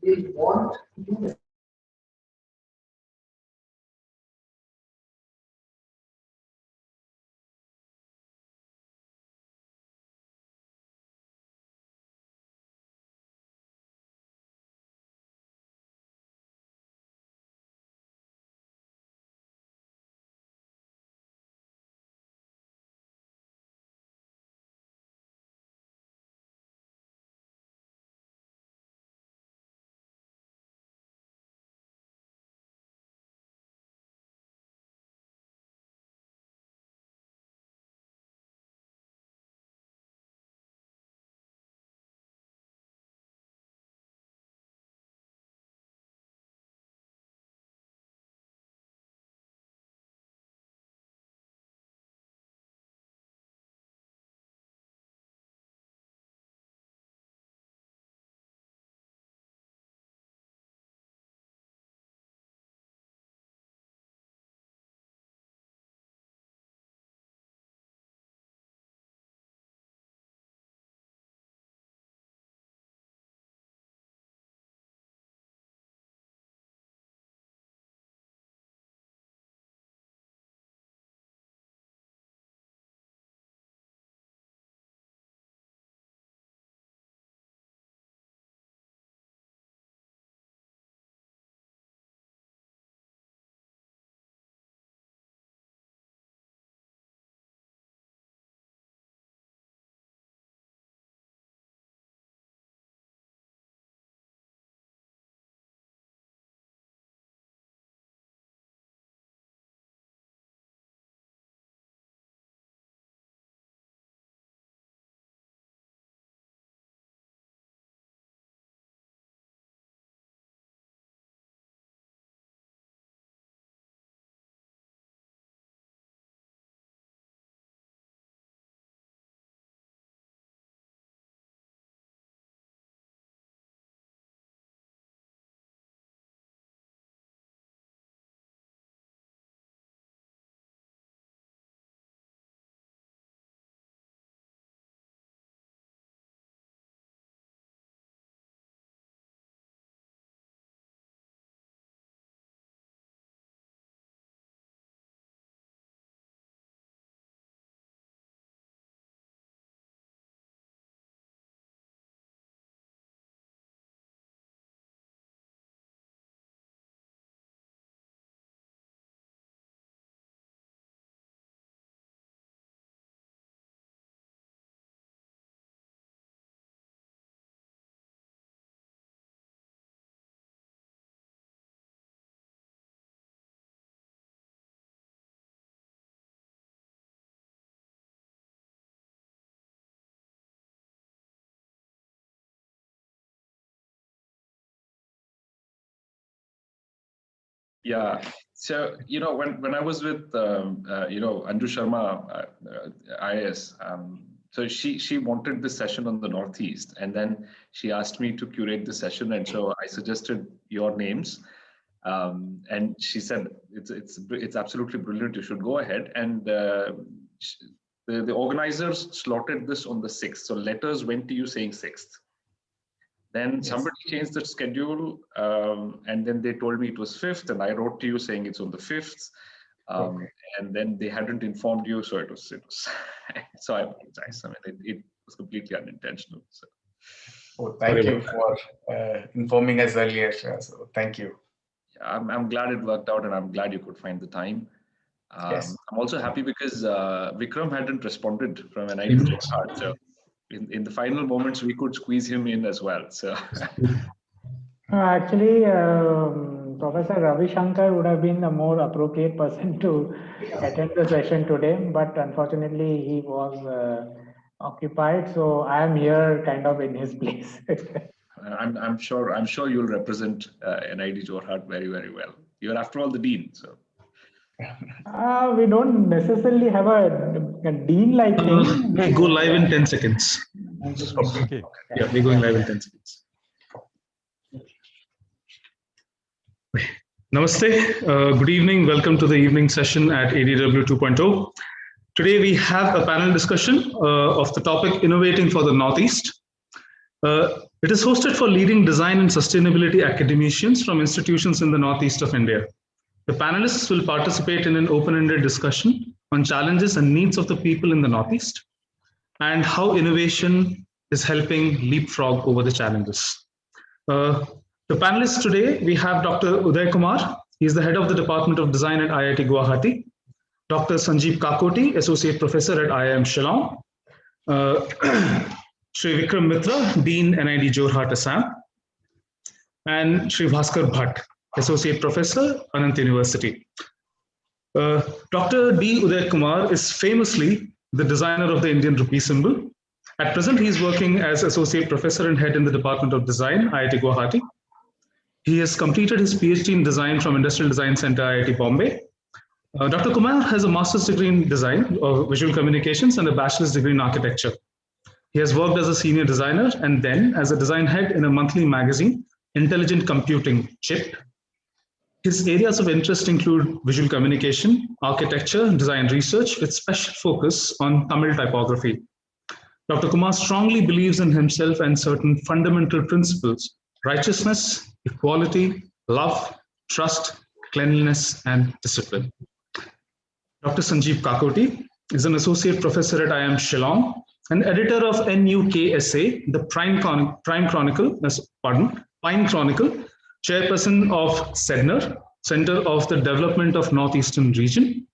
they want to do this. Yeah. So, when I was with, Anju Sharma, IAS, so she wanted this session on the Northeast, and then she asked me to curate the session, and so I suggested your names, and she said it's absolutely brilliant. You should go ahead, and the organizers slotted this on the 6th. So letters went to you saying 6th. Then somebody changed the schedule, and then they told me it was 5th, and I wrote to you saying it's on the 5th. And then they hadn't informed you, so it was so I apologize. I mean, it was completely unintentional. So. Oh, thank you for informing us earlier. So thank you. Yeah, I'm glad it worked out, and I'm glad you could find the time. Yes. I'm also happy because Vikram hadn't responded from NID Jorhat, so in the final moments we could squeeze him in as well. So actually, Professor Ravi Shankar would have been the more appropriate person to attend the session today, but unfortunately he was occupied. So I am here kind of in his place. I'm sure you'll represent NID Jorhat very, very well. You're after all the dean, so. We don't necessarily have a dean-like thing. We go live in 10 seconds. Okay. Yeah, we're going live in 10 seconds. Namaste. Good evening. Welcome to the evening session at ADW 2.0. Today we have a panel discussion of the topic Innovating for the Northeast. It is hosted for leading design and sustainability academicians from institutions in the northeast of India. The panelists will participate in an open-ended discussion on challenges and needs of the people in the northeast and how innovation is helping leapfrog over the challenges. The panelists today, we have Dr. Uday Kumar. He is the head of the Department of Design at IIT Guwahati. Dr. Sanjeev Kakoti, Associate Professor at IIM Shillong. Shri Vikram Mitra, Dean, NID Jorhat, Assam. And Shri Bhaskar Bhatt, Associate Professor, Anant University. Dr. D. Uday Kumar is famously the designer of the Indian rupee symbol. At present, he is working as Associate Professor and Head in the Department of Design, IIT Guwahati. He has completed his PhD in Design from Industrial Design Center, IIT Bombay. Dr. Kumar has a master's degree in Design of Visual Communications and a bachelor's degree in Architecture. He has worked as a senior designer and then as a design head in a monthly magazine, Intelligent Computing, CHIP. His areas of interest include visual communication, architecture, and design research with special focus on Tamil typography. Dr. Kumar strongly believes in himself and certain fundamental principles: righteousness, equality, love, trust, cleanliness, and discipline. Dr. Sanjeev Kakoti is an associate professor at IIM Shillong and editor of NUKSA, the Pine Chronicle, chairperson of CEDNR, Center of the Development of Northeastern Region,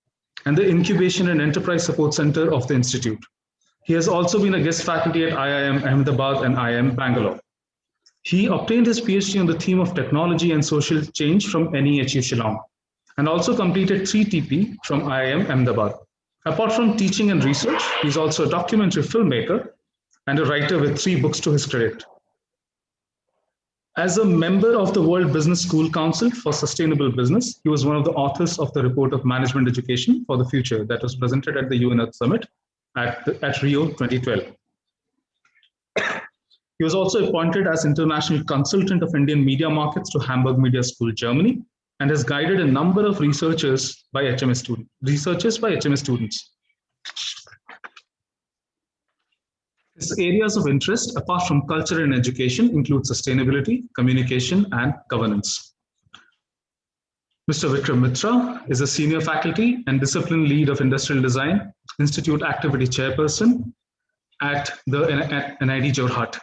and the Incubation and Enterprise Support Center of the Institute. He has also been a guest faculty at IIM Ahmedabad and IIM Bangalore. He obtained his PhD on the theme of technology and social change from NEHU Shillong, and also completed 3 TP from IIM Ahmedabad. Apart from teaching and research, he's also a documentary filmmaker and a writer with 3 books to his credit. As a member of the World Business School Council for Sustainable Business, he was one of the authors of the Report of Management Education for the Future that was presented at the UN Earth Summit at Rio 2012. He was also appointed as International Consultant of Indian Media Markets to Hamburg Media School, Germany, and has guided a number of researchers by HMS students. His areas of interest, apart from culture and education, include sustainability, communication, and governance. Mr. Vikram Mitra is a senior faculty and discipline lead of Industrial Design, Institute Activity Chairperson at NID Jorhat.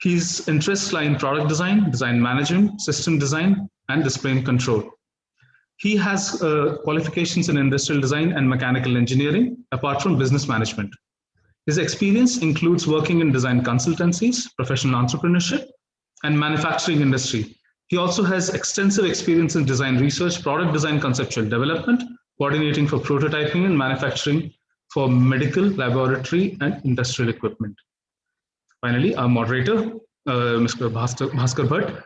His interests lie in product design, design management, system design, and display and control. He has qualifications in industrial design and mechanical engineering, apart from business management. His experience includes working in design consultancies, professional entrepreneurship, and manufacturing industry. He also has extensive experience in design research, product design conceptual development, coordinating for prototyping and manufacturing for medical, laboratory, and industrial equipment. Finally, our moderator, Mr. Bhaskar Bhatt.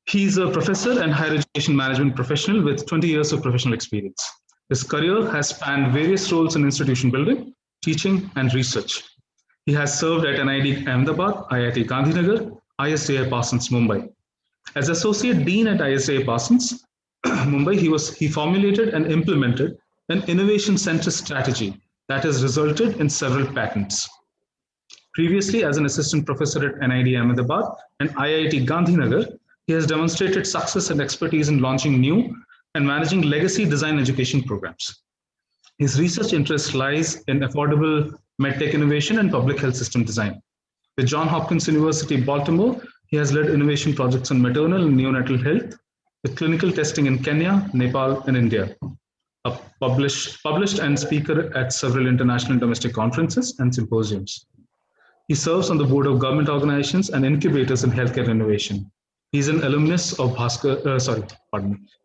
He's a professor and higher education management professional with 20 years of professional experience. His career has spanned various roles in institution building, teaching, and research. He has served at NID Ahmedabad, IIT Gandhinagar, ISDI Parsons, Mumbai. As Associate Dean at ISDI Parsons, Mumbai, he formulated and implemented an innovation-centered strategy that has resulted in several patents. Previously, as an assistant professor at NID Ahmedabad and IIT Gandhinagar, he has demonstrated success and expertise in launching new and managing legacy design education programs. His research interest lies in affordable medtech innovation and public health system design. With Johns Hopkins University, Baltimore, he has led innovation projects on maternal and neonatal health with clinical testing in Kenya, Nepal, and India. A published and speaker at several international and domestic conferences and symposiums. He serves on the board of government organizations and incubators in healthcare innovation. He's an alumnus of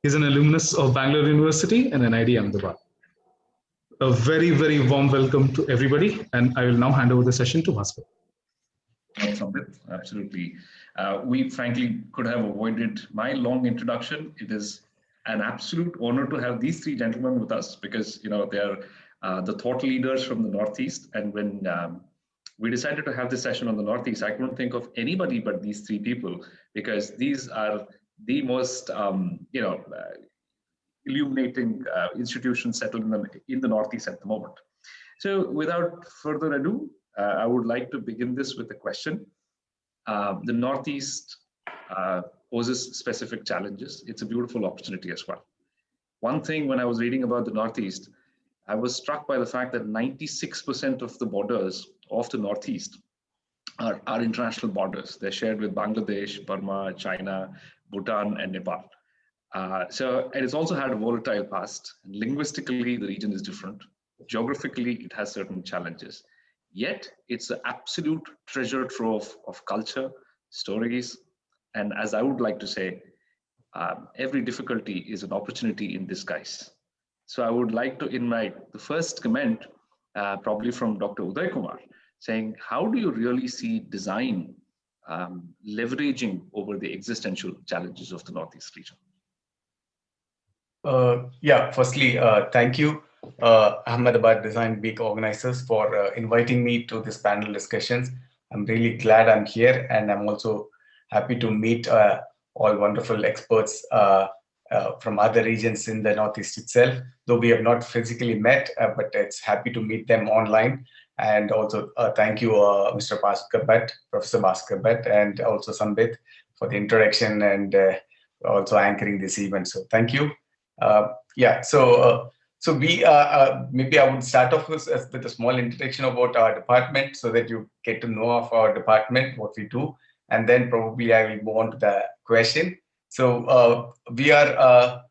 He's an alumnus of Bangalore University and NID Ahmedabad. A very, very warm welcome to everybody, and I will now hand over the session to Bhaskar. Absolutely. We frankly could have avoided my long introduction. It is an absolute honor to have these 3 gentlemen with us because they are the thought leaders from the Northeast. And when we decided to have this session on the Northeast, I couldn't think of anybody but these 3 people because these are the most illuminating institutions settled in the Northeast at the moment. So without further ado, I would like to begin this with a question. The Northeast poses specific challenges. It's a beautiful opportunity as well. One thing when I was reading about the Northeast, I was struck by the fact that 96% of the borders of the Northeast are international borders. They're shared with Bangladesh, Burma, China, Bhutan, and Nepal. So it has also had a volatile past. And linguistically, the region is different. Geographically, it has certain challenges. Yet, it's an absolute treasure trove of culture, stories, and as I would like to say, every difficulty is an opportunity in disguise. So I would like to invite the first comment, probably from Dr. Uday Kumar, saying, how do you really see design leveraging over the existential challenges of the Northeast region? Firstly, thank you, Ahmedabad Design Week organizers, for inviting me to this panel discussions. I'm really glad I'm here, and I'm also happy to meet all wonderful experts from other regions in the Northeast itself, though we have not physically met, but it's happy to meet them online. And also thank you, Mr. Bhaskar Bhatt, Professor Bhaskar Bhatt, and also Sambit for the introduction and also anchoring this event. So thank you. So we maybe I would start off with a small introduction about our department so that you get to know of our department, what we do, and then probably I will move on to the question. So we are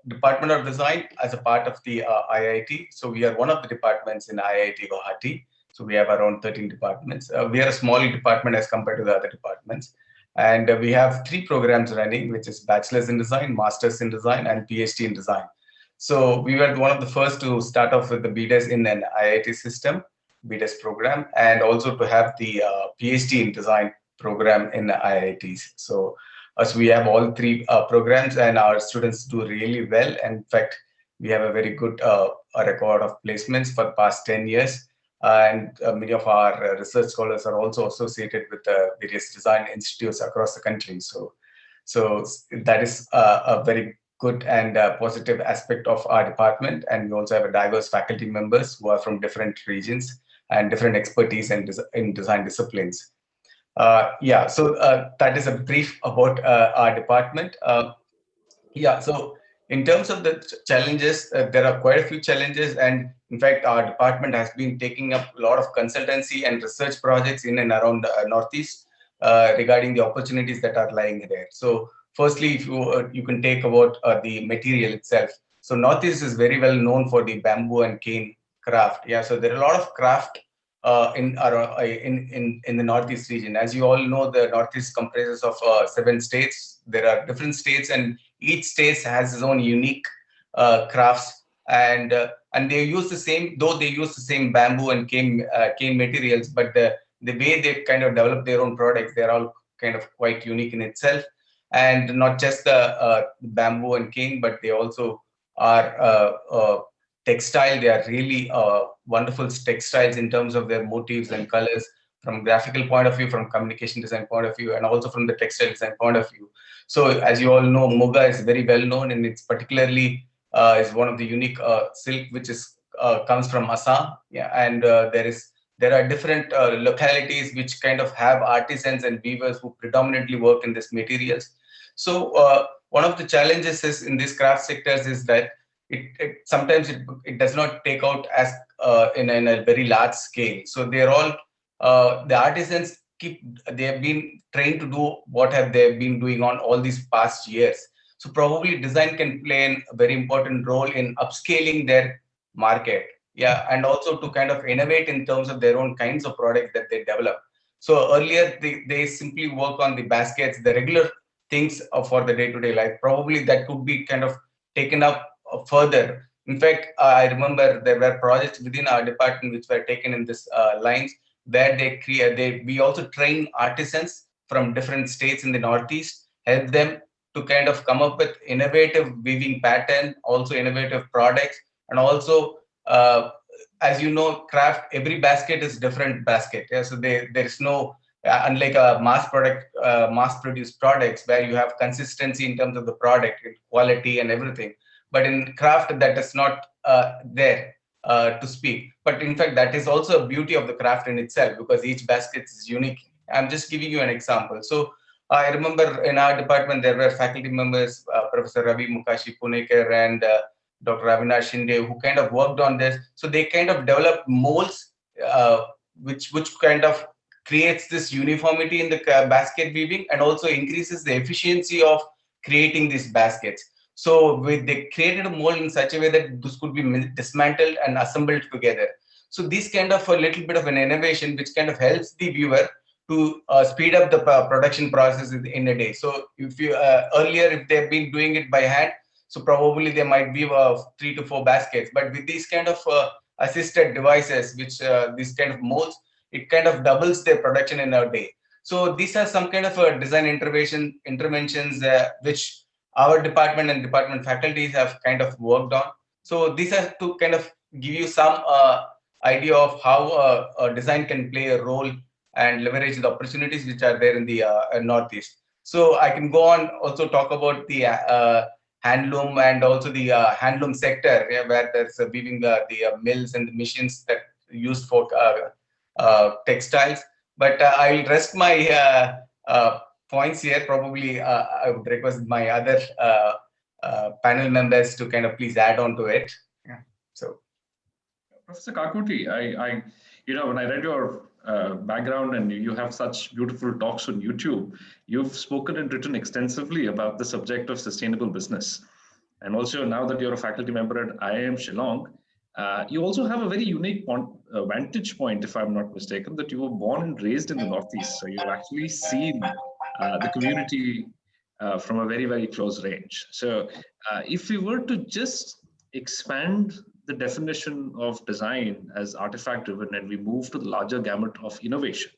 Department of Design as a part of the IIT. So we are one of the departments in IIT Guwahati. So we have around 13 departments. We are a small department as compared to the other departments. And we have 3 programs running, which is Bachelor's in Design, Master's in Design, and PhD in Design. So we were one of the first to start off with the BDES in an IIT system, BDES program, and also to have the PhD in Design program in the IITs. So as we have all 3 programs, and our students do really well. And in fact, we have a very good record of placements for the past 10 years. And many of our research scholars are also associated with various design institutes across the country. So that is a very good and positive aspect of our department. And we also have a diverse faculty members who are from different regions and different expertise in design disciplines. So that is a brief about our department. So in terms of the challenges, there are quite a few challenges, and in fact, our department has been taking up a lot of consultancy and research projects in and around Northeast regarding the opportunities that are lying there. So firstly, if you can take about the material itself. So Northeast is very well known for the bamboo and cane craft. So there are a lot of craft in the Northeast region. As you all know, the Northeast comprises of 7 states. There are different states, and each state has its own unique crafts, and they use the same, though they use the same bamboo and cane materials, but the way they kind of develop their own products, they're all kind of quite unique in itself. And not just the bamboo and cane, but they also are textile. They are really wonderful textiles in terms of their motifs and colors, from graphical point of view, from communication design point of view, and also from the textile design point of view. So as you all know, Muga is very well known, and it's particularly is one of the unique silk which is comes from Assam. And there are different localities which kind of have artisans and weavers who predominantly work in these materials. So one of the challenges is in these craft sectors is that it sometimes does not take out as in a very large scale. So they're all the artisans they have been trained to do what have they been doing on all these past years. So probably design can play a very important role in upscaling their market, and also to kind of innovate in terms of their own kinds of products that they develop. So earlier they simply work on the baskets, the regular things for the day-to-day life. Probably that could be kind of taken up further. In fact, I remember there were projects within our department which were taken in this lines, where we also train artisans from different states in the Northeast, help them to kind of come up with innovative weaving pattern, also innovative products, and also, as you know, craft, every basket is different basket. So there is no, unlike a mass-produced products where you have consistency in terms of the product, quality and everything. But in craft, that is not there to speak. But in fact, that is also a beauty of the craft in itself, because each basket is unique I'm just giving you an example. So I remember in our department, there were faculty members, Professor Ravi Mukashi Punekar and Dr. Avinash Shinde, who kind of worked on this. So they kind of developed molds, which kind of creates this uniformity in the basket weaving and also increases the efficiency of creating these baskets. So they created a mold in such a way that this could be dismantled and assembled together. So this kind of a little bit of an innovation, which kind of helps the viewer to speed up the production process in a day. So if you earlier, if they've been doing it by hand, so probably they might weave 3 to 4 baskets. But with these kind of assisted devices, which these kind of molds, it kind of doubles their production in a day. So these are some kind of design interventions which our department and department faculties have kind of worked on. So these are to kind of give you some idea of how design can play a role and leverage the opportunities which are there in the Northeast. So I can go on also talk about the handloom and also the handloom sector, where there's weaving the mills and the machines that used for textiles. But I'll rest my points here. Probably I would request my other panel members to kind of please add on to it. Yeah. So, Professor Kakuti, when I read your background and you have such beautiful talks on YouTube, you've spoken and written extensively about the subject of sustainable business. And also now that you're a faculty member at IIM Shillong, you also have a very unique vantage point, if I'm not mistaken, that you were born and raised in the Northeast. So you've actually seen the community from a very, very close range. So if we were to just expand the definition of design as artifact driven and we move to the larger gamut of innovation,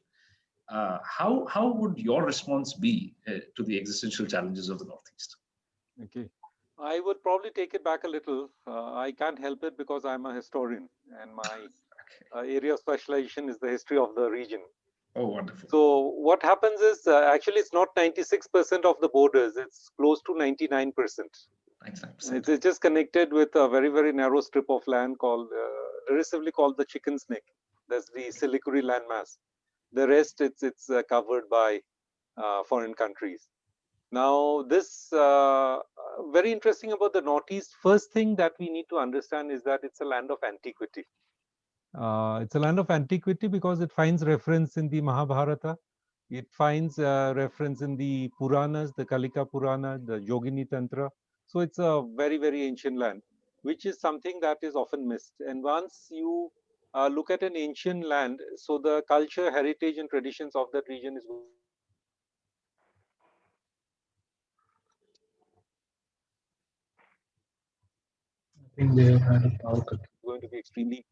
how would your response be to the existential challenges of the Northeast? Okay. I would probably take it back a little. I can't help it because I'm a historian and my area of specialization is the history of the region. Oh, wonderful. So what happens is actually it's not 96% of the borders, it's close to 99%. 99%. It's just connected with a very, very narrow strip of land called, derisively called the Chicken's Neck. That's the Silicuri landmass. The rest, it's covered by foreign countries. Now, this very interesting about the Northeast. First thing that we need to understand is that it's a land of antiquity. It's a land of antiquity because it finds reference in the Mahabharata. It finds reference in the Puranas, the Kalika Purana, the Yogini Tantra. So it's a very, very ancient land, which is something that is often missed. And once you look at an ancient land, so the culture, heritage, and traditions of that region is think they have had a power cut. going to be extremely.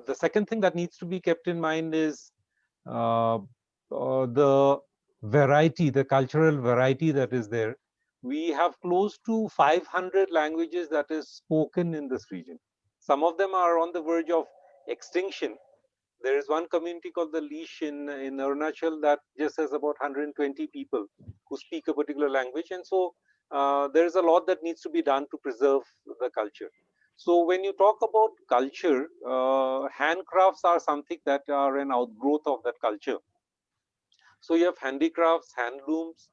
The second thing that needs to be kept in mind is the variety, the cultural variety that is there. We have close to 500 languages that is spoken in this region. Some of them are on the verge of extinction. There is one community called the Lish in Arunachal that just has about 120 people who speak a particular language. And so there is a lot that needs to be done to preserve the culture. So when you talk about culture, handcrafts are something that are an outgrowth of that culture. So you have handicrafts, handlooms,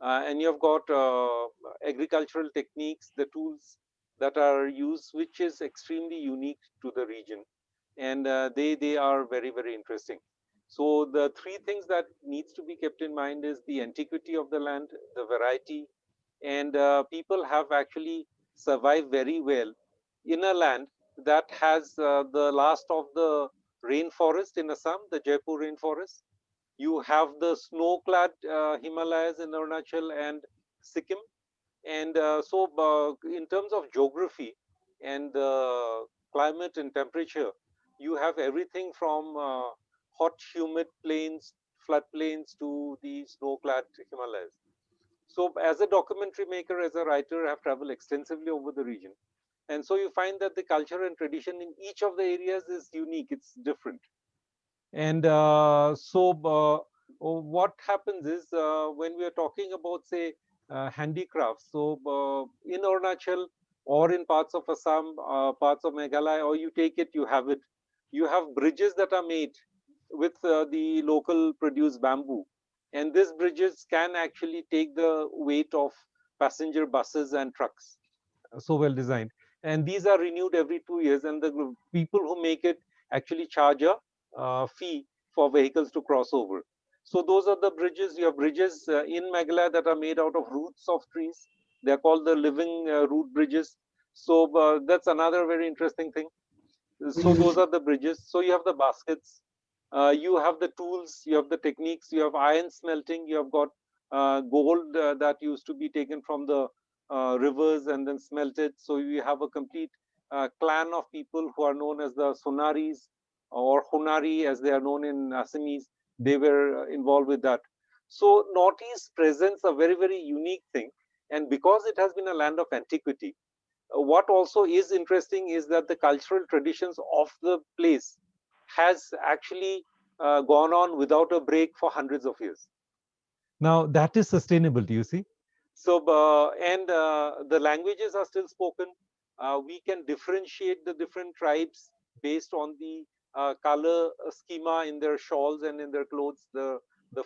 and you have got agricultural techniques, the tools that are used, which is extremely unique to the region. And they are very, very interesting. So the three things that needs to be kept in mind is the antiquity of the land, the variety, and people have actually survived very well in a land that has the last of the rainforest in Assam, the Jaipur rainforest. You have the snow-clad Himalayas in Arunachal and Sikkim. And so in terms of geography and climate and temperature, you have everything from hot, humid plains, floodplains to the snow-clad Himalayas. So as a documentary maker, as a writer, I have traveled extensively over the region. And so you find that the culture and tradition in each of the areas is unique, it's different. And what happens is when we are talking about, say, handicrafts, so in Arunachal or in parts of Assam, parts of Meghalaya, or you take it, you have it. You have bridges that are made with the local produced bamboo. And these bridges can actually take the weight of passenger buses and trucks. So well designed. And these are renewed every 2 years, and the people who make it actually charge a fee for vehicles to cross over. So those are the bridges. You have bridges in Meghalaya that are made out of roots of trees. They are called the living root bridges. So that's another very interesting thing. So those are the bridges. So you have the baskets, you have the tools, you have the techniques, you have iron smelting, you have got gold that used to be taken from the rivers and then smelted. So you have a complete clan of people who are known as the Sonaris or Honari, as they are known in Assamese. They were involved with that. So Northeast presents a very, very unique thing. And because it has been a land of antiquity, what also is interesting is that the cultural traditions of the place has actually gone on without a break for hundreds of years. Now that is sustainability, you see. So the languages are still spoken. We can differentiate the different tribes based on the color schema in their shawls and in their clothes, the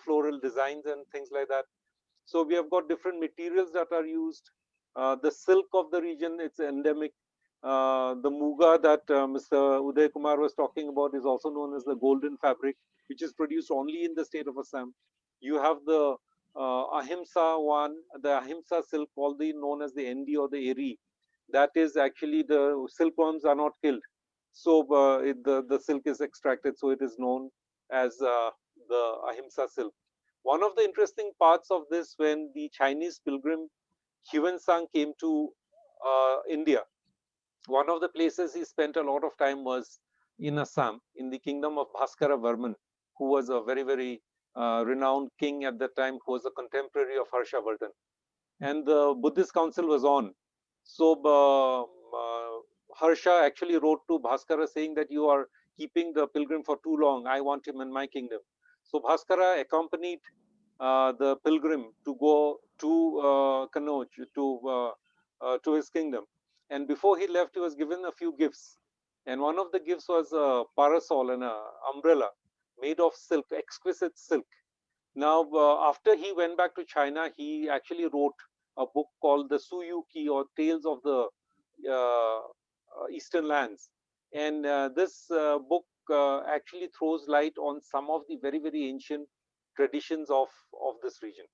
floral designs and things like that. So we have got different materials that are used. The silk of the region, it's endemic. The muga that Mr. Uday Kumar was talking about is also known as the golden fabric, which is produced only in the state of Assam. You have the Ahimsa one, the Ahimsa silk, also known as the Endi or the Eri. That is actually the silkworms are not killed. So the silk is extracted, so it is known as the Ahimsa silk. One of the interesting parts of this, when the Chinese pilgrim Huan came to India, one of the places he spent a lot of time was in Assam, in the kingdom of Bhaskara Varman, who was a very, very renowned king at that time, who was a contemporary of Harshavardhan. And the Buddhist council was on. So Harsha actually wrote to Bhaskara saying that you are keeping the pilgrim for too long. I want him in my kingdom. So Bhaskara accompanied the pilgrim to go to Kannauj, to his kingdom. And before he left, he was given a few gifts. And one of the gifts was a parasol and an umbrella made of silk, exquisite silk. Now, after he went back to China, he actually wrote a book called the Suyuki, or Tales of the Eastern Lands. And this book actually throws light on some of the very, very ancient traditions of this region.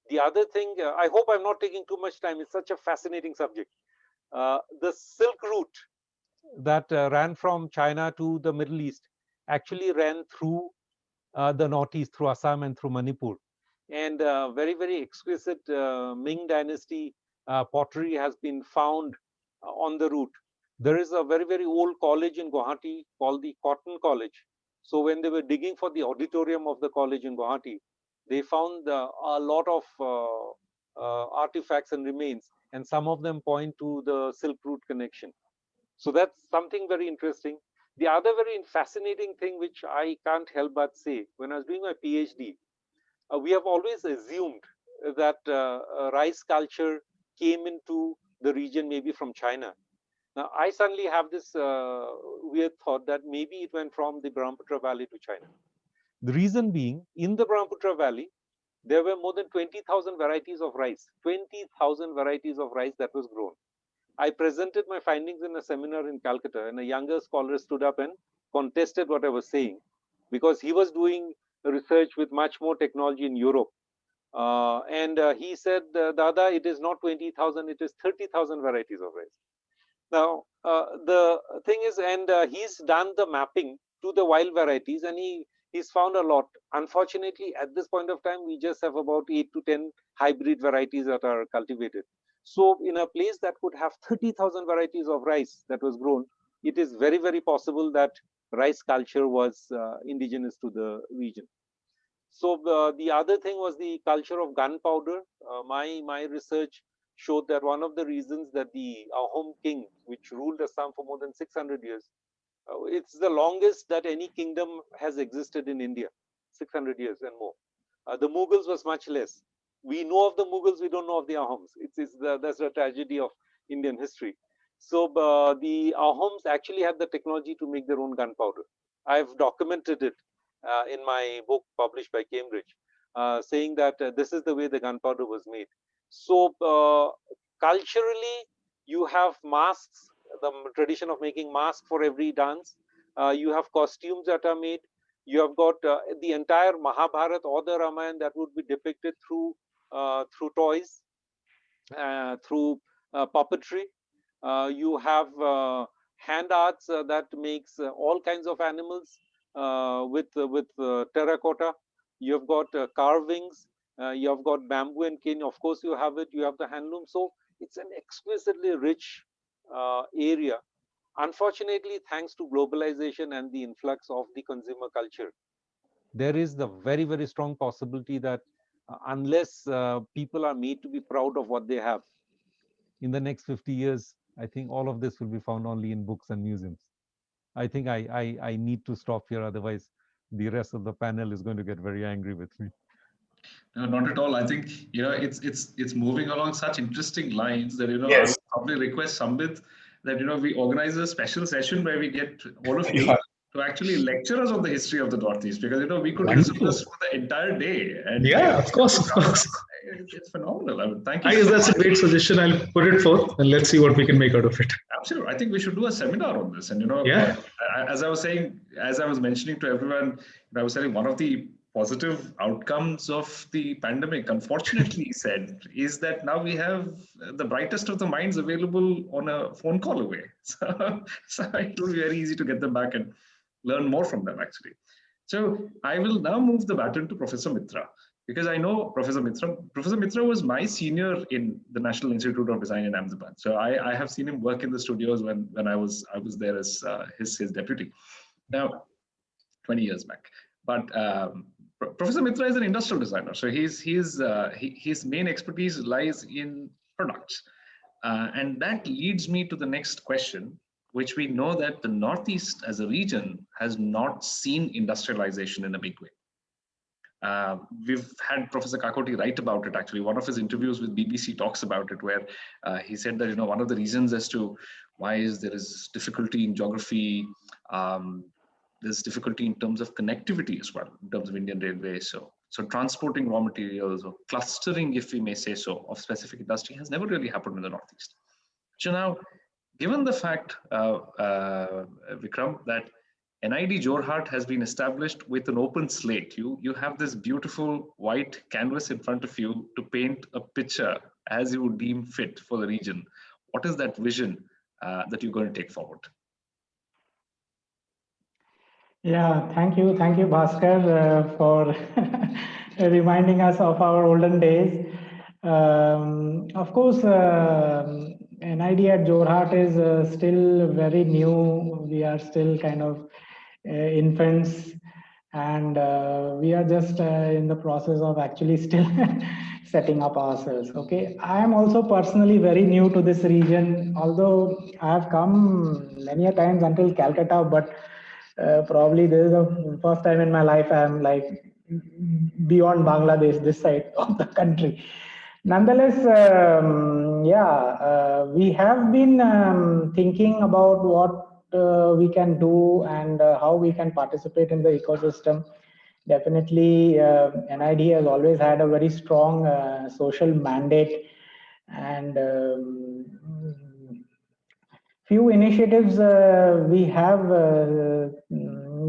The other thing, I hope I'm not taking too much time, it's such a fascinating subject. The Silk Route that ran from China to the Middle East actually ran through the Northeast, through Assam and through Manipur. And very, very exquisite Ming Dynasty pottery has been found on the route. There is a very, very old college in Guwahati called the Cotton College. So when they were digging for the auditorium of the college in Guwahati, they found a lot of artifacts and remains, and some of them point to the Silk Route connection. So that's something very interesting. The other very fascinating thing, which I can't help but say, when I was doing my PhD, we have always assumed that rice culture came into the region maybe from China. Now, I suddenly have this weird thought that maybe it went from the Brahmaputra Valley to China. The reason being, in the Brahmaputra Valley, there were more than 20,000 varieties of rice, 20,000 varieties of rice that was grown. I presented my findings in a seminar in Calcutta, and a younger scholar stood up and contested what I was saying, because he was doing research with much more technology in Europe. And he said, Dada, it is not 20,000, it is 30,000 varieties of rice. Now, the thing is, and he's done the mapping to the wild varieties, and he's found a lot. Unfortunately, at this point of time, we just have about 8 to 10 hybrid varieties that are cultivated. So in a place that could have 30,000 varieties of rice that was grown, it is very, very possible that rice culture was indigenous to the region. So the other thing was the culture of gunpowder. My research showed that one of the reasons that the Ahom king, which ruled Assam for more than 600 years, it's the longest that any kingdom has existed in India, 600 years and more. The Mughals was much less. We know of the Mughals, we don't know of the Ahoms. That's the tragedy of Indian history. So the Ahoms actually had the technology to make their own gunpowder. I've documented it. in my book published by Cambridge, saying that this is the way the gunpowder was made. So culturally, you have masks, the tradition of making masks for every dance. You have costumes that are made. You have got the entire Mahabharata or the Ramayana that would be depicted through toys, through puppetry. You have hand arts that makes all kinds of animals with terracotta. You have got carvings. You have got bamboo and cane. Of course, you have it. You have the handloom. So it's an exquisitely rich area. Unfortunately, thanks to globalization and the influx of the consumer culture, there is the very, very strong possibility that unless people are made to be proud of what they have, in the next 50 years, I think all of this will be found only in books and museums. I think I need to stop here, otherwise the rest of the panel is going to get very angry with me. No, not at all. I think it's moving along such interesting lines that I Yes. would probably request Sambit that we organize a special session where we get all of you Yeah. to actually lecture us on the history of the Northeast, because we could Wonderful. discuss for the entire day. And Yeah, of course. it's phenomenal. I mean, thank you. I guess that's a great suggestion. I'll put it forth and let's see what we can make out of it. Absolutely. I think we should do a seminar on this. And, Yeah. as I was saying, as I was mentioning to everyone, I was saying one of the positive outcomes of the pandemic, unfortunately, he said, is that now we have the brightest of the minds available on a phone call away. So it will be very easy to get them back and learn more from them, actually. So I will now move the baton to Professor Mitra, because I know Professor Mitra. Professor Mitra was my senior in the National Institute of Design in Ahmedabad. So I have seen him work in the studios when I was there as his deputy. Now, 20 years back. But Professor Mitra is an industrial designer. So his main expertise lies in products. And that leads me to the next question, which we know that the Northeast as a region has not seen industrialization in a big way. We've had Professor Kakoti write about it, actually. One of his interviews with BBC talks about it, where he said that, one of the reasons as to why there is difficulty in geography, there's difficulty in terms of connectivity as well, in terms of Indian Railways. So transporting raw materials or clustering, if we may say so, of specific industry has never really happened in the Northeast. So now, given the fact, Vikram, that NID Jorhat has been established with an open slate, you have this beautiful white canvas in front of you to paint a picture as you deem fit for the region. What is that vision that you're going to take forward? Yeah, thank you, Bhaskar, for reminding us of our olden days. Of course, NID at Jorhat is still very new. We are still kind of infants, and we are just in the process of actually still setting up ourselves. Okay, I am also personally very new to this region, although I have come many a times until Calcutta, but probably this is the first time in my life I am like beyond Bangladesh, this side of the country. Nonetheless, we have been thinking about what we can do and how we can participate in the ecosystem. Definitely, NID has always had a very strong social mandate, and few initiatives we have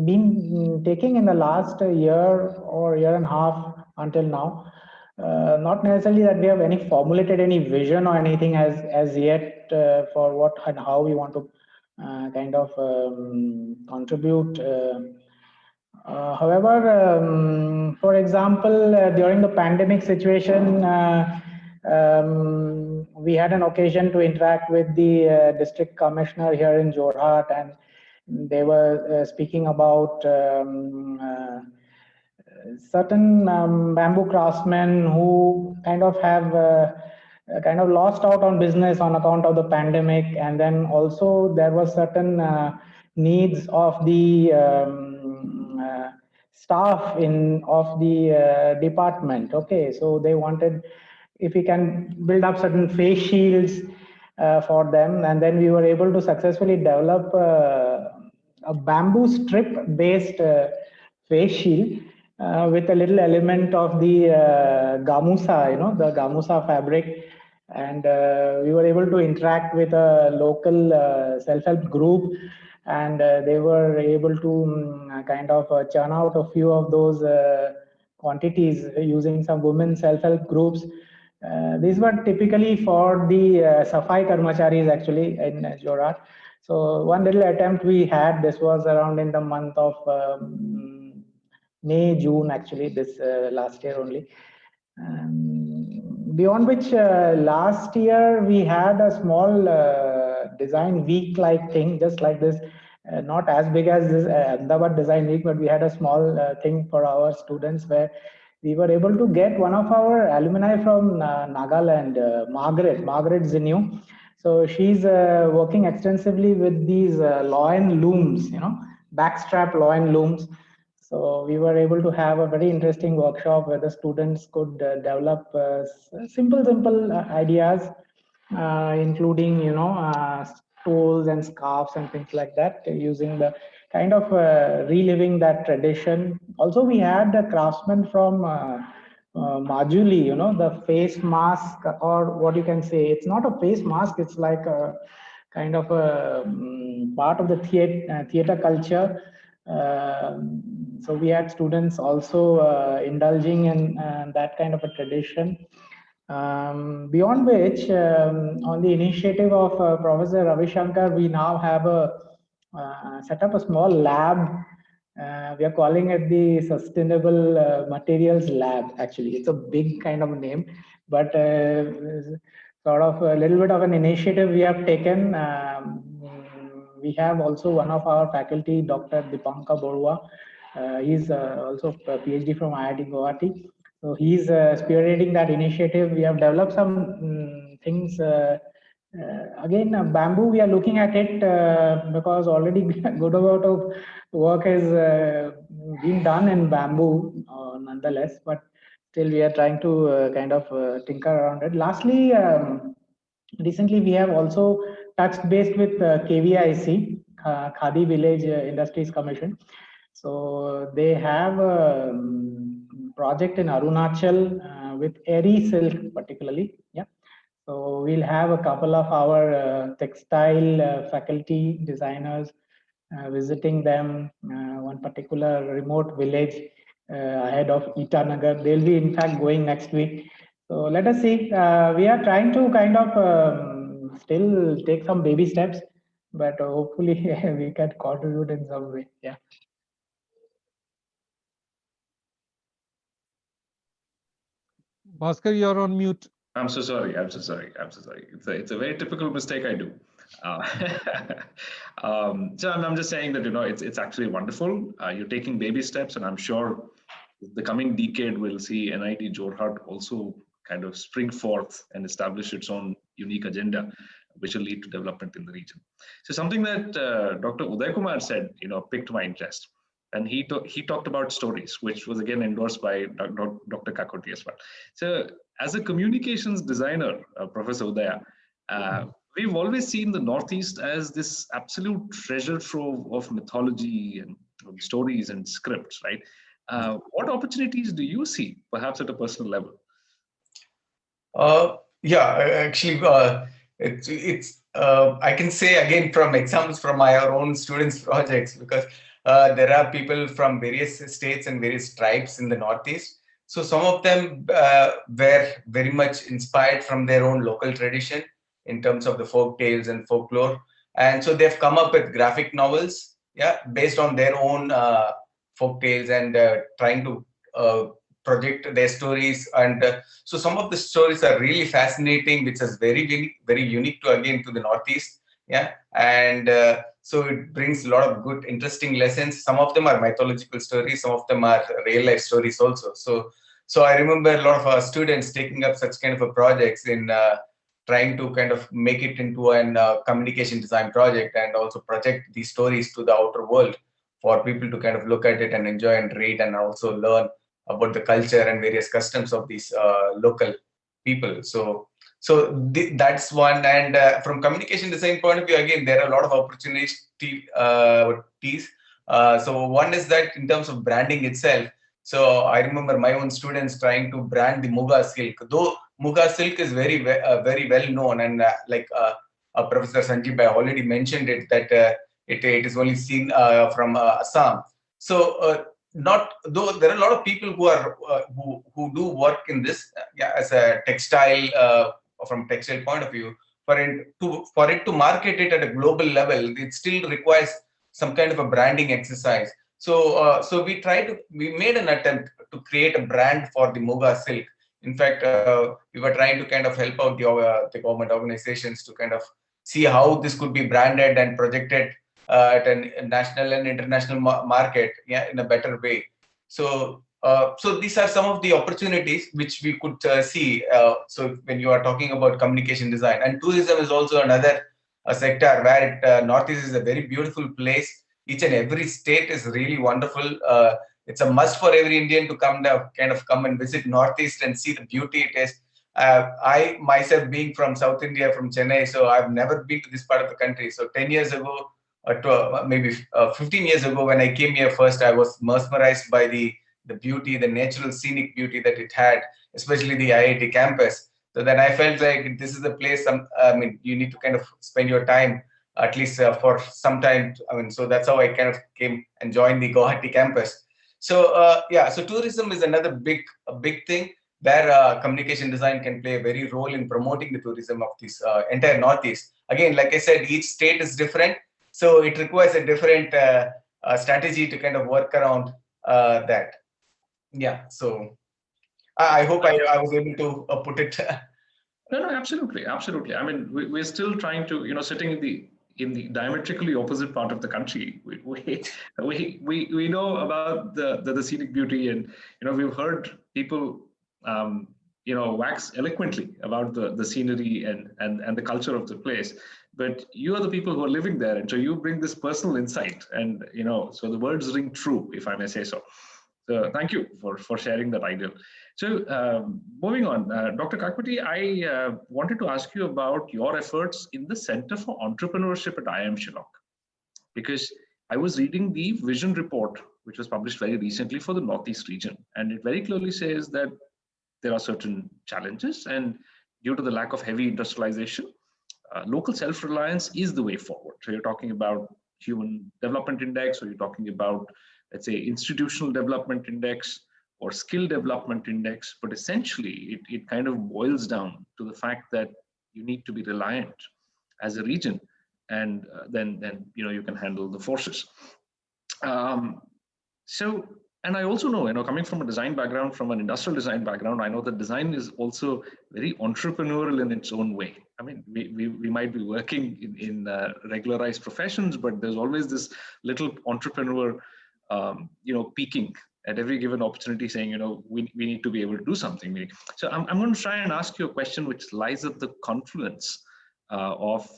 been taking in the last year or year and a half until now. Not necessarily that we have formulated any vision or anything as yet for what and how we want to kind of contribute. However, for example, during the pandemic situation, we had an occasion to interact with the district commissioner here in Jorhat, and they were speaking about certain bamboo craftsmen who kind of have lost out on business on account of the pandemic, and then also there was certain needs of the staff of the department. Okay, so they wanted if we can build up certain face shields for them, and then we were able to successfully develop a bamboo strip based face shield with a little element of the gamusa, the gamusa fabric. And we were able to interact with a local self-help group, and they were able to kind of churn out a few of those quantities using some women self-help groups. These were typically for the Safai Karmacharis actually in Jorhat. So one little attempt we had, this was around in the month of May, June actually, this last year only. Beyond which, last year we had a small design week like thing, just like this, not as big as this Ahmedabad Design Week, but we had a small thing for our students where we were able to get one of our alumni from Nagaland, Margaret Zinyu. So she's working extensively with these loin looms, backstrap loin looms. So we were able to have a very interesting workshop where the students could develop simple ideas, including, stoles and scarves and things like that, using the kind of reliving that tradition. Also, we had a craftsman from Majuli, the face mask, or what you can say, it's not a face mask, it's like a kind of a part of the theater culture. So we had students also indulging in that kind of a tradition. Beyond which, on the initiative of Professor Ravi Shankar, we now have set up a small lab. We are calling it the Sustainable Materials Lab. Actually, it's a big kind of name, but sort of a little bit of an initiative we have taken. We have also one of our faculty, Dr. Dipankar Borua. He's also a PhD from IIT Guwahati. So he's spearheading that initiative. We have developed some things. Again, bamboo, we are looking at it because already good amount of work has been done in bamboo nonetheless, but still we are trying to kind of tinker around it. Lastly, recently we have also touched base with KVIC, Khadi Village Industries Commission. So they have a project in Arunachal with Eri silk particularly. Yeah. So we'll have a couple of our textile faculty designers visiting them, one particular remote village ahead of Itanagar. They'll be in fact going next week. So let us see. We are trying to kind of still take some baby steps, but hopefully we can contribute in some way. Yeah. Bhaskar, you're on mute. I'm so sorry. It's a very typical mistake I do. So I'm just saying that it's actually wonderful. You're taking baby steps, and I'm sure the coming decade will see NIT Jorhat also kind of spring forth and establish its own unique agenda, which will lead to development in the region. So something that Dr. Uday Kumar said, piqued my interest. And he talked about stories, which was again endorsed by Dr. Kakoti as well. So as a communications designer, Professor Udaya, we've always seen the Northeast as this absolute treasure trove of mythology and stories and scripts, right? What opportunities do you see, perhaps at a personal level? Actually, it's I can say again from examples from my own students' projects, because there are people from various states and various tribes in the Northeast. So some of them were very much inspired from their own local tradition in terms of the folk tales and folklore. And so they've come up with graphic novels, based on their own folk tales and trying to project their stories. And so some of the stories are really fascinating, which is very unique to the Northeast. And so it brings a lot of good, interesting lessons. Some of them are mythological stories, some of them are real life stories also. So I remember a lot of our students taking up such kind of a projects in trying to kind of make it into a communication design project, and also project these stories to the outer world for people to kind of look at it and enjoy and read, and also learn about the culture and various customs of these local people. So that's one. And from communication design point of view, again, there are a lot of opportunities So one is that in terms of branding itself. So I remember my own students trying to brand the Muga silk, though Muga silk is very well known, and Professor Sanjeev Bhai already mentioned it that it is only seen from Assam. So not though there are a lot of people who are who do work in this as a textile from textile point of view. For it to market it at a global level, it still requires some kind of a branding exercise. So we made an attempt to create a brand for the Muga silk. In fact, we were trying to kind of help out the government organizations to kind of see how this could be branded and projected at a national and international market, yeah, in a better way. So these are some of the opportunities which we could see. So when you are talking about communication design, and tourism is also another sector where Northeast is a very beautiful place. Each and every state is really wonderful. It's a must for every Indian to come down, kind of come and visit Northeast and see the beauty it is. I myself being from South India, from Chennai, so I've never been to this part of the country. So 10 years ago, maybe 15 years ago, when I came here first, I was mesmerized by the beauty, the natural scenic beauty that it had, especially the IIT campus. So then I felt like this is the place. I mean, you need to kind of spend your time at least for some time. I mean, so that's how I kind of came and joined the Guwahati campus. So yeah, so tourism is another big thing where communication design can play a very role in promoting the tourism of this entire Northeast. Again, like I said, each state is different, so it requires a different strategy to kind of work around that. Yeah, so I hope I was able to put it. No, absolutely, absolutely. I mean, we're still trying to, sitting in the diametrically opposite part of the country. We know about the scenic beauty, and we've heard people wax eloquently about the scenery and the culture of the place. But you are the people who are living there, and so you bring this personal insight, and so the words ring true, if I may say so. So thank you for sharing that ideal. So moving on, Dr. Kakwati, I wanted to ask you about your efforts in the Center for Entrepreneurship at IIM Shillong, because I was reading the vision report, which was published very recently for the Northeast region, and it very clearly says that there are certain challenges, and due to the lack of heavy industrialization, local self-reliance is the way forward. So you're talking about Human Development Index, or you're talking about, let's say, Institutional Development Index or Skill Development Index, but essentially it kind of boils down to the fact that you need to be reliant as a region, and then you can handle the forces. And I also know, coming from a design background, from an industrial design background, I know that design is also very entrepreneurial in its own way. I mean, we might be working in regularized professions, but there's always this little entrepreneur, peaking at every given opportunity, saying, we need to be able to do something. So I'm going to try and ask you a question which lies at the confluence of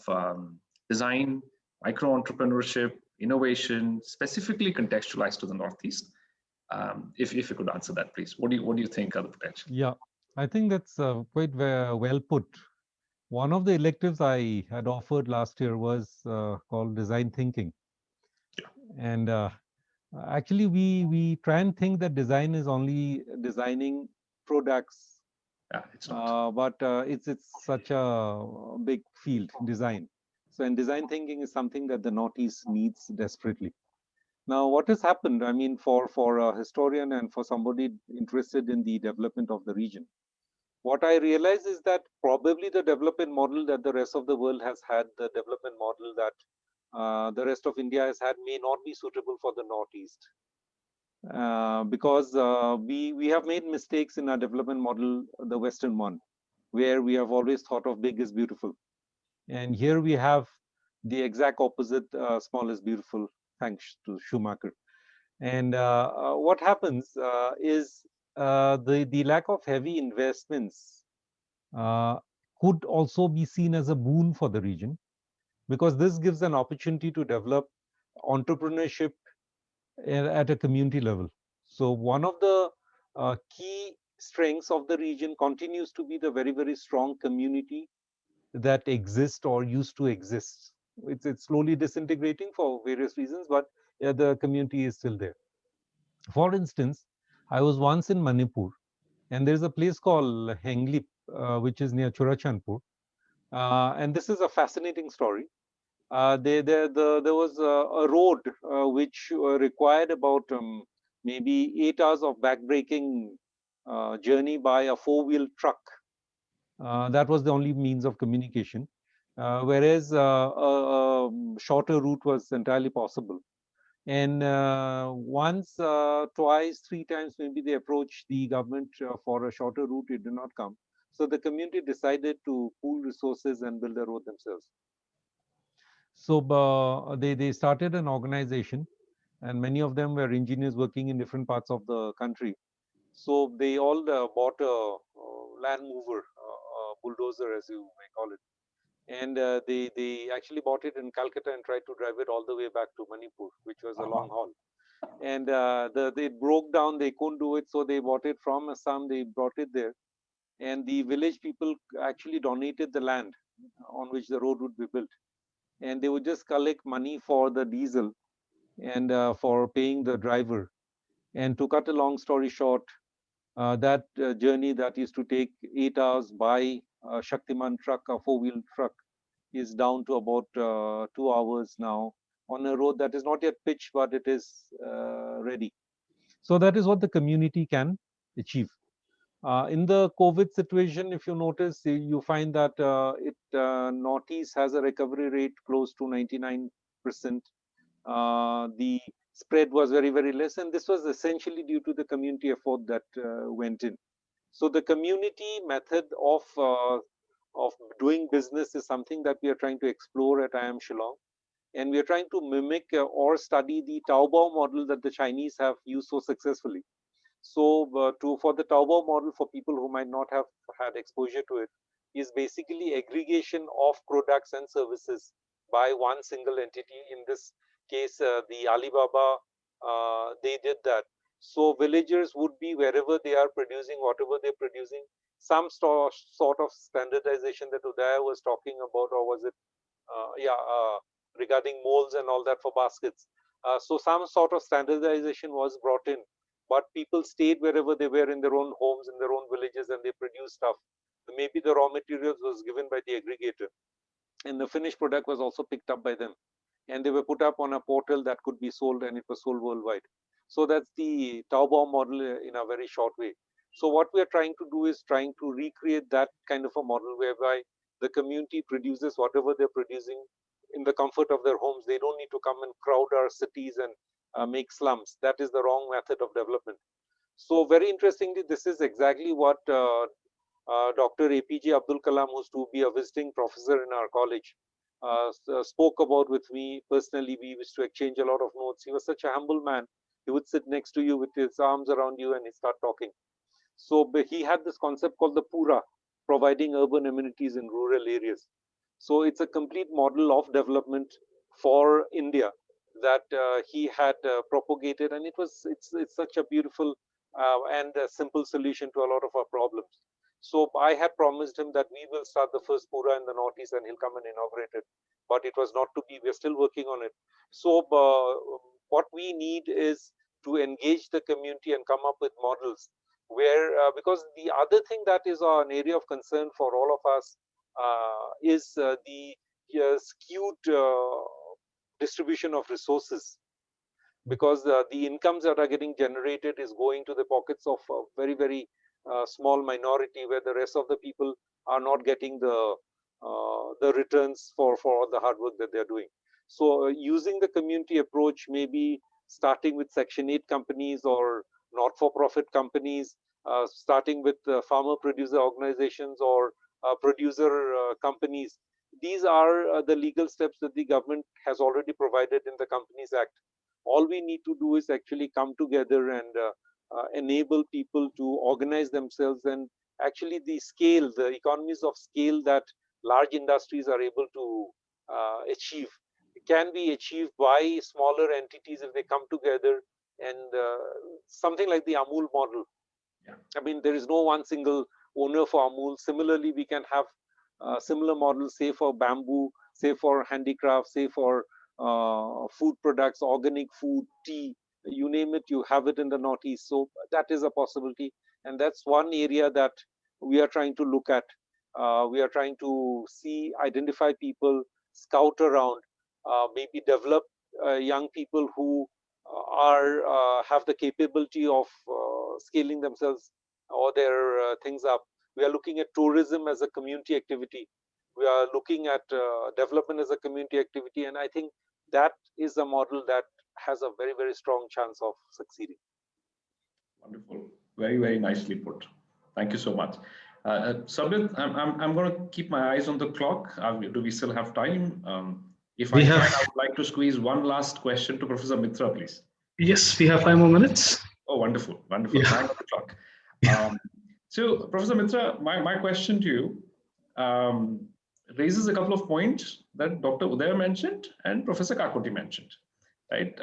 design, micro-entrepreneurship, innovation, specifically contextualized to the Northeast. If you could answer that, please. What do you think are the potential? Yeah, I think that's quite well put. One of the electives I had offered last year was called design thinking. And actually, we try and think that design is only designing products. Yeah, it's not. But it's such a big field, design. So, and design thinking is something that the Northeast needs desperately. Now, what has happened, I mean, for a historian and for somebody interested in the development of the region, what I realize is that probably the development model that the rest of the world has had, the development model that the rest of India has had, may not be suitable for the Northeast. Because we have made mistakes in our development model, the Western one, where we have always thought of big is beautiful. And here we have the exact opposite, small is beautiful, thanks to Schumacher. And what happens is the lack of heavy investments could also be seen as a boon for the region, because this gives an opportunity to develop entrepreneurship at a community level. So one of the key strengths of the region continues to be the very, very strong community that exists or used to exist. It's slowly disintegrating for various reasons, but the community is still there. For instance, I was once in Manipur, and there's a place called Henglip, which is near Churachandpur. And this is a fascinating story. There was a road which required about maybe 8 hours of backbreaking journey by a four-wheel truck. That was the only means of communication, whereas a shorter route was entirely possible. And once, twice, three times, maybe they approached the government for a shorter route, it did not come. So the community decided to pool resources and build a road themselves. So they started an organization, and many of them were engineers working in different parts of the country. So they all bought a land mover, a bulldozer, as you may call it, and they actually bought it in Calcutta and tried to drive it all the way back to Manipur, which was a long haul. And they broke down, they couldn't do it, so they bought it from Assam, they brought it there, and the village people actually donated the land on which the road would be built, and they would just collect money for the diesel and for paying the driver. And to cut a long story short, that journey that used to take 8 hours by a Shaktiman truck, a four-wheel truck, is down to about 2 hours now on a road that is not yet pitched, but it is ready. So that is what the community can achieve. In the COVID situation, if you notice, you find that Northeast has a recovery rate close to 99%. The spread was very, very less, and this was essentially due to the community effort that went in. So the community method of doing business is something that we are trying to explore at IIM Shillong, and we are trying to mimic or study the Taobao model that the Chinese have used so successfully. So for the Taobao model, for people who might not have had exposure to it, is basically aggregation of products and services by one single entity. In this case, the Alibaba, they did that. So villagers would be wherever they are producing, whatever they're producing, some sort of standardization that Udaya was talking about, or was it, regarding molds and all that for baskets. So some sort of standardization was brought in, but people stayed wherever they were in their own homes, in their own villages, and they produced stuff. Maybe the raw materials was given by the aggregator, and the finished product was also picked up by them, and they were put up on a portal that could be sold, and it was sold worldwide. So that's the Taobao model in a very short way. So what we are trying to do is trying to recreate that kind of a model whereby the community produces whatever they're producing in the comfort of their homes. They don't need to come and crowd our cities and make slums. That is the wrong method of development. So very interestingly, this is exactly what Dr. APJ Abdul Kalam, who's to be a visiting professor in our college, spoke about with me personally. We used to exchange a lot of notes. He was such a humble man. He would sit next to you with his arms around you and he'd start talking. So he had this concept called the Pura, providing urban amenities in rural areas. So it's a complete model of development for India that he had propagated, and it's such a beautiful and a simple solution to a lot of our problems. So I had promised him that we will start the first Pura in the Northeast and he'll come and inaugurate it, but it was not to be. We're still working on it. So what we need is to engage the community and come up with models where, because the other thing that is an area of concern for all of us is the skewed distribution of resources, because the incomes that are getting generated is going to the pockets of a very, very small minority, where the rest of the people are not getting the returns for all the hard work that they're doing. So using the community approach, maybe starting with Section 8 companies or not-for-profit companies, starting with farmer producer organizations or producer companies. These are the legal steps that the government has already provided in the Companies Act. All we need to do is actually come together and enable people to organize themselves, and actually the scale, the economies of scale that large industries are able to achieve can be achieved by smaller entities if they come together, and something like the Amul model. Yeah. I mean, there is no one single owner for Amul. Similarly, we can have similar models, say for bamboo, say for handicraft, say for food products, organic food, tea, you name it, you have it in the Northeast. So that is a possibility. And that's one area that we are trying to look at. We are trying to see, identify people, scout around, maybe develop young people who have the capability of scaling themselves or their things up. We are looking at tourism as a community activity. We are looking at development as a community activity, and I think that is a model that has a very, very strong chance of succeeding. Wonderful. Very, very nicely put. Thank you so much. Sambit, I'm going to keep my eyes on the clock. Do we still have time? If I can, I would like to squeeze one last question to Professor Mitra, please. Yes, we have 5 more minutes. Oh, wonderful, wonderful. Yeah. Time on the clock. So, Professor Mitra, my question to you raises a couple of points that Dr. Uday mentioned and Professor Kakoti mentioned, right?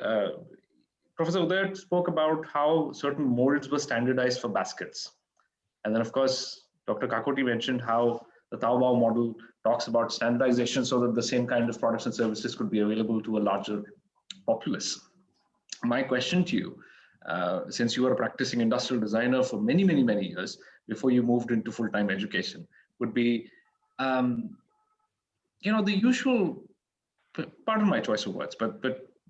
Professor Uday spoke about how certain molds were standardized for baskets. And then, of course, Dr. Kakoti mentioned how the Taobao model talks about standardization so that the same kind of products and services could be available to a larger populace. My question to you, since you were a practicing industrial designer for many, many, many years before you moved into full-time education, would be, you know, the usual, pardon my choice of words, but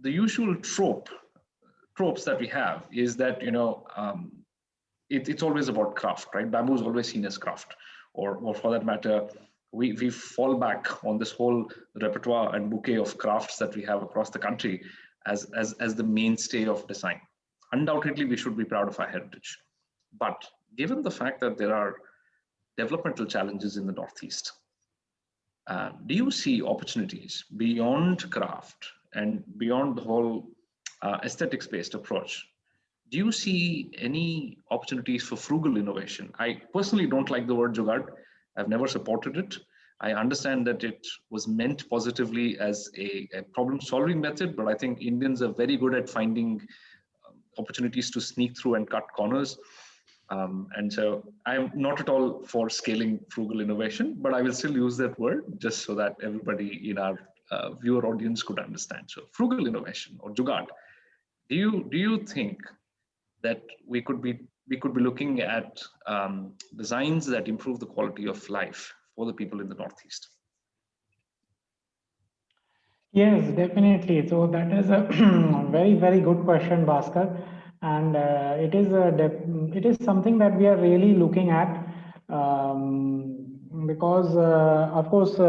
the usual tropes that we have is that, you know, it's always about craft, right? Bamboo is always seen as craft, or for that matter, we fall back on this whole repertoire and bouquet of crafts that we have across the country as the mainstay of design. Undoubtedly, we should be proud of our heritage. But given the fact that there are developmental challenges in the Northeast, do you see opportunities beyond craft and beyond the whole aesthetics-based approach? Do you see any opportunities for frugal innovation? I personally don't like the word jugaad. I've never supported it. I understand that it was meant positively as a problem-solving method, but I think Indians are very good at finding opportunities to sneak through and cut corners. And so I'm not at all for scaling frugal innovation, but I will still use that word just so that everybody in our viewer audience could understand. So frugal innovation or jugaad, do you think that we could be looking at designs that improve the quality of life for the people in the Northeast? Yes, definitely. So that is a very, very good question, Bhaskar. And it is something that we are really looking at because, of course,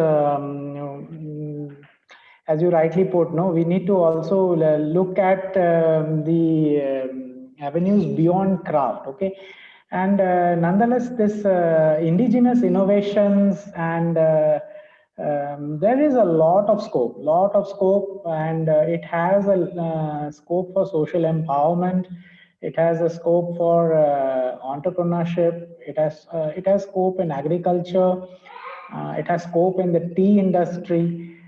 as you rightly put, no, we need to also look at the avenues beyond craft. Okay, and nonetheless, this indigenous innovations and there is a lot of scope, and it has a scope for social empowerment. It has a scope for entrepreneurship. It has scope in agriculture. It has scope in the tea industry.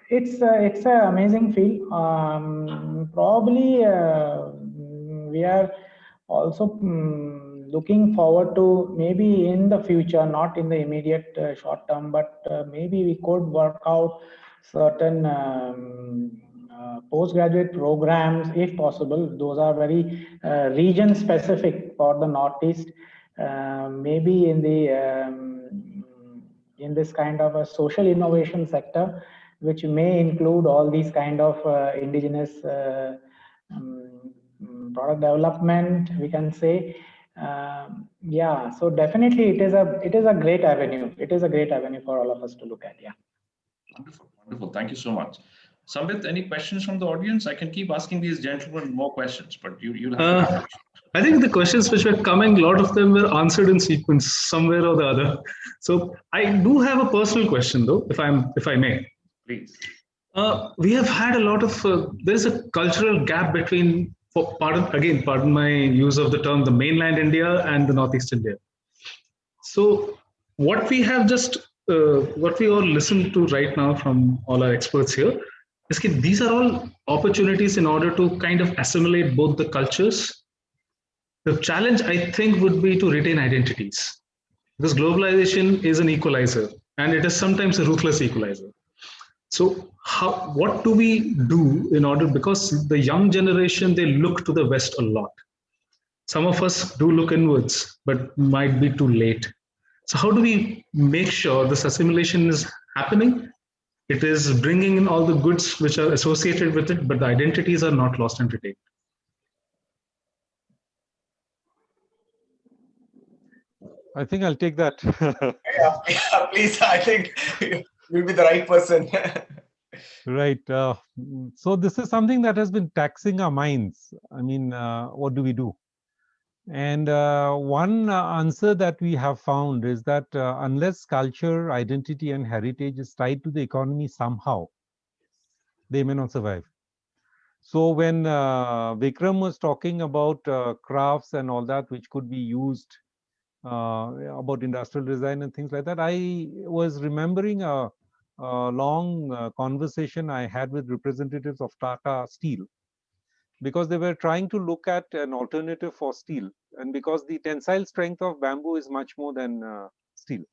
It's an amazing field. Probably we are also looking forward to maybe in the future, not in the immediate short term, but maybe we could work out certain postgraduate programs if possible. Those are very region specific for the Northeast. Maybe in this kind of a social innovation sector, which may include all these kind of indigenous product development, we can say. Yeah, so definitely it is a great avenue. It is a great avenue for all of us to look at. Yeah. Wonderful, wonderful. Thank you so much. Sambit, any questions from the audience? I can keep asking these gentlemen more questions, but you'll have to. I think the questions which were coming, a lot of them were answered in sequence somewhere or the other. So I do have a personal question though, if I may. Please. We have had a lot of, there's a cultural gap between, pardon my use of the term, the mainland India and the Northeast India. So what we have what we all listen to right now from all our experts here is that these are all opportunities in order to kind of assimilate both the cultures. The challenge, I think, would be to retain identities, because globalization is an equalizer and it is sometimes a ruthless equalizer. So what do we do in order, because the young generation, they look to the West a lot. Some of us do look inwards, but might be too late. So how do we make sure this assimilation is happening? It is bringing in all the goods which are associated with it, but the identities are not lost and retained. I think I'll take that. Yeah, please, I think you'll be the right person. Right. So this is something that has been taxing our minds. I mean, what do we do? And one answer that we have found is that unless culture, identity, and heritage is tied to the economy somehow, they may not survive. So when Vikram was talking about crafts and all that, which could be used about industrial design and things like that, I was remembering a long conversation I had with representatives of Tata Steel, because they were trying to look at an alternative for steel, and because the tensile strength of bamboo is much more than steel.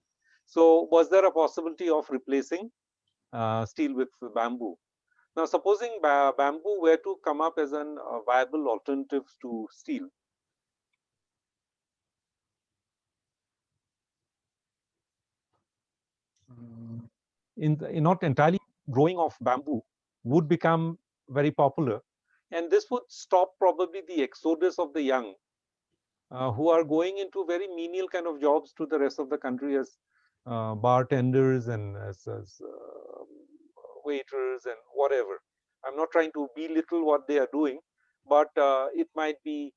So was there a possibility of replacing steel with bamboo? Now, supposing bamboo were to come up as a viable alternative to steel, not entirely growing of bamboo would become very popular, and this would stop probably the exodus of the young who are going into very menial kind of jobs to the rest of the country as bartenders and as waiters and whatever. I'm not trying to belittle what they are doing, but it might be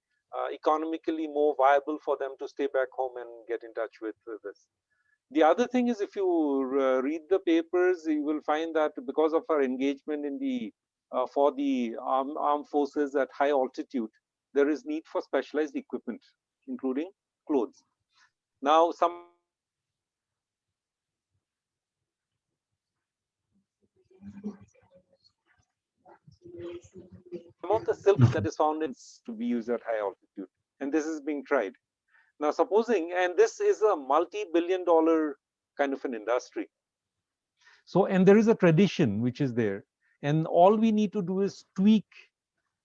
economically more viable for them to stay back home and get in touch with this. The other thing is, if you read the papers, you will find that because of our engagement in the for the armed forces at high altitude, there is need for specialized equipment, including clothes. Now, some of the silk that is found in to be used at high altitude, and this is being tried. Now, supposing, and this is a multi-billion-dollar kind of an industry. So, and there is a tradition which is there, and all we need to do is tweak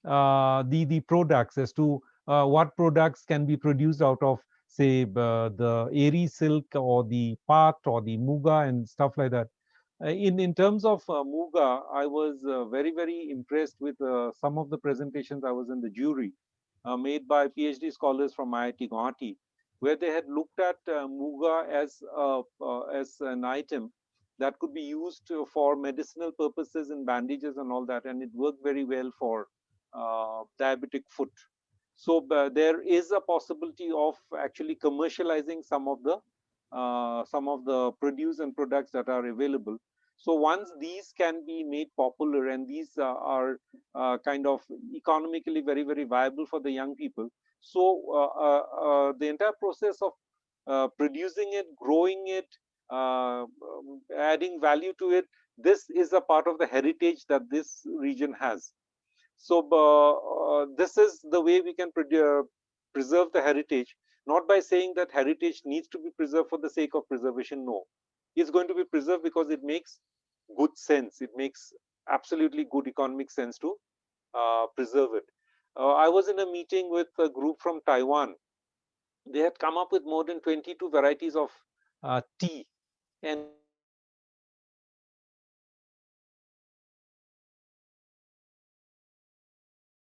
the products as to what products can be produced out of, say, the Eri silk or the Pat or the Muga and stuff like that. In terms of Muga, I was very impressed with some of the presentations. I was in the jury made by PhD scholars from IIT Guwahati, where they had looked at Muga as an item that could be used for medicinal purposes in bandages and all that, and it worked very well for diabetic foot. So there is a possibility of actually commercializing some of the produce and products that are available. So once these can be made popular and these are kind of economically very viable for the young people, so the entire process of producing it, growing it, adding value to it, this is a part of the heritage that this region has. So this is the way we can preserve the heritage, not by saying that heritage needs to be preserved for the sake of preservation. No, it's going to be preserved because it makes good sense. It makes absolutely good economic sense to preserve it. I was in a meeting with a group from Taiwan. They had come up with more than 22 varieties of tea, and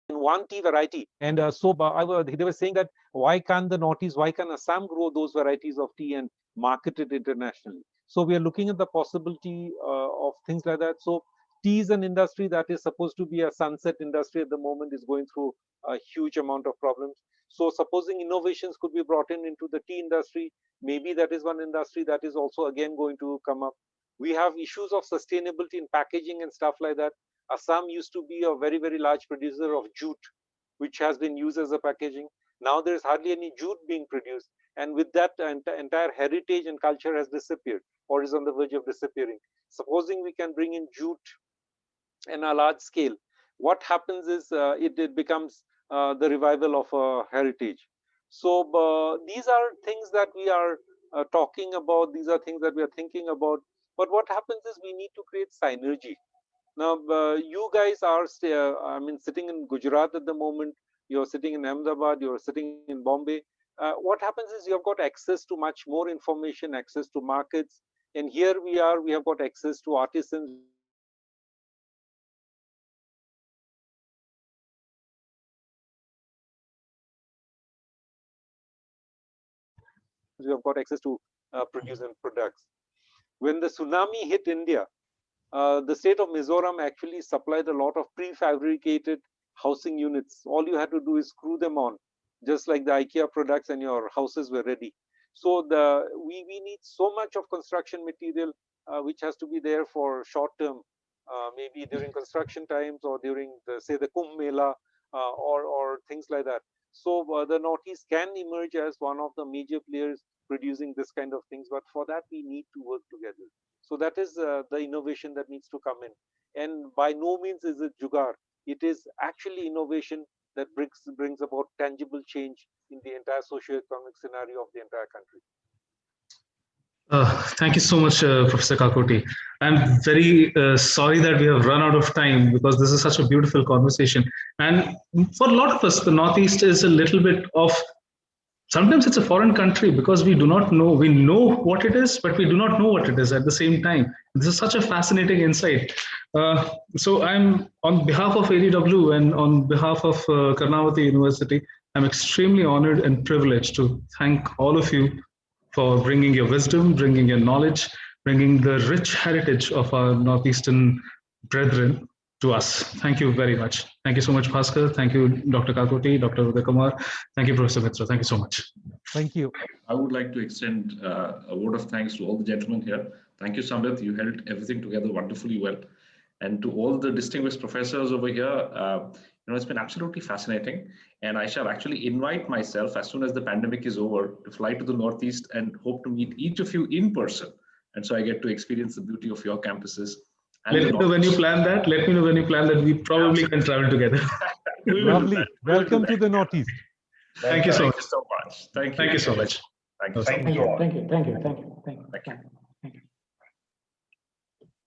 one tea variety. And they were saying that why can't the Northeast, why can't Assam grow those varieties of tea and market it internationally? So we are looking at the possibility of things like that. So tea is an industry that is supposed to be a sunset industry at the moment, is going through a huge amount of problems. So supposing innovations could be brought into the tea industry, maybe that is one industry that is also again going to come up. We have issues of sustainability in packaging and stuff like that. Assam used to be a very large producer of jute, which has been used as a packaging. Now there is hardly any jute being produced, and with that, entire heritage and culture has disappeared or is on the verge of disappearing. Supposing we can bring in jute in a large scale, what happens is it becomes the revival of a heritage. So these are things that we are talking about. These are things that we are thinking about. But what happens is we need to create synergy. Now, you guys are, sitting in Gujarat at the moment. You're sitting in Ahmedabad. You're sitting in Bombay. What happens is you have got access to much more information, access to markets, and here we are. We have got access to artisans. We have got access to produce and products. When the tsunami hit India, the state of Mizoram actually supplied a lot of prefabricated housing units. All you had to do is screw them on, just like the IKEA products, and your houses were ready. So we need so much of construction material which has to be there for short term, maybe during construction times or during the Kumbh Mela or things like that. So the Northeast can emerge as one of the major players producing this kind of things, but for that we need to work together. So that is the innovation that needs to come in, and by no means is it jugaad. It is actually innovation that brings about tangible change in the entire socio-economic scenario of the entire country. Thank you so much, Professor Kakoti. I'm very sorry that we have run out of time because this is such a beautiful conversation. And for a lot of us, the Northeast is a little bit of, sometimes it's a foreign country because we do not know, we know what it is, but we do not know what it is at the same time. This is such a fascinating insight. So I'm, on behalf of ADW and on behalf of Karnavati University, I'm extremely honored and privileged to thank all of you for bringing your wisdom, bringing your knowledge, bringing the rich heritage of our Northeastern brethren to us. Thank you very much. Thank you so much, Bhaskar. Thank you, Dr. Kakoti, Dr. Uday Kumar. Thank you, Professor Mitra. Thank you so much. Thank you. I would like to extend a word of thanks to all the gentlemen here. Thank you, Samrit. You held everything together wonderfully well. And to all the distinguished professors over here, it's been absolutely fascinating. And I shall actually invite myself as soon as the pandemic is over to fly to the Northeast and hope to meet each of you in person. And so I get to experience the beauty of your campuses. And let me know when you plan that. Let me know when you plan that. We probably can travel together. Lovely. Welcome to the Northeast. Thank you so much. Thank you so much. Thank you so much. Thank you. Thank you all. Thank you. Thank you. Thank you. Thank you. Thank you.